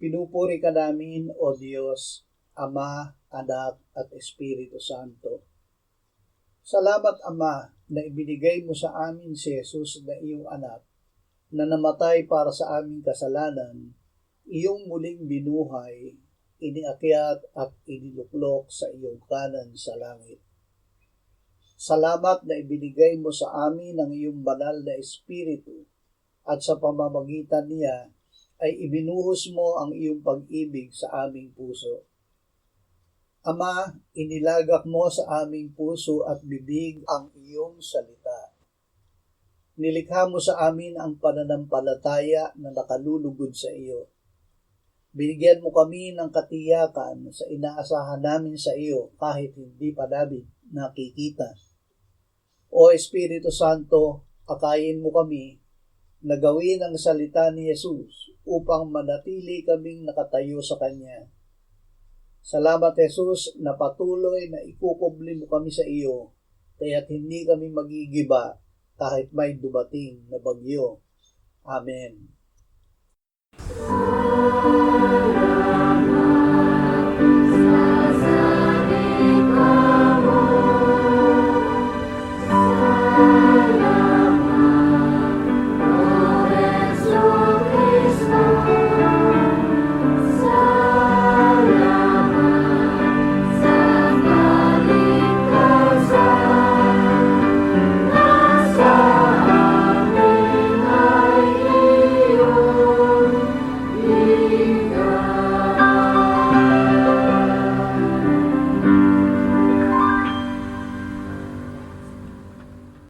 Pinupuri ka namin, O Diyos, Ama, Anak, at Espiritu Santo. Salamat, Ama, na ibinigay mo sa amin si Jesus na iyong anak, na namatay para sa aming kasalanan, iyong muling binuhay, iniakyat at iniluklok sa iyong kanan sa langit. Salamat na ibinigay mo sa amin ang iyong banal na Espiritu at sa pamamagitan niya ay ibinuhos mo ang iyong pag-ibig sa aming puso. Ama, inilagak mo sa aming puso at bibig ang iyong salita. Nilikha mo sa amin ang pananampalataya na nakalulugod sa iyo. Binigyan mo kami ng katiyakan sa inaasahan namin sa iyo kahit hindi pa namin nakikita. O Espiritu Santo, akayin mo kami na gawin ang salita ni Jesus upang manatili kaming nakatayo sa Kanya. Salamat, Jesus, na patuloy na ikukubli mo kami sa iyo, kaya't hindi kami magigiba kahit may dumating na bagyo. Amen.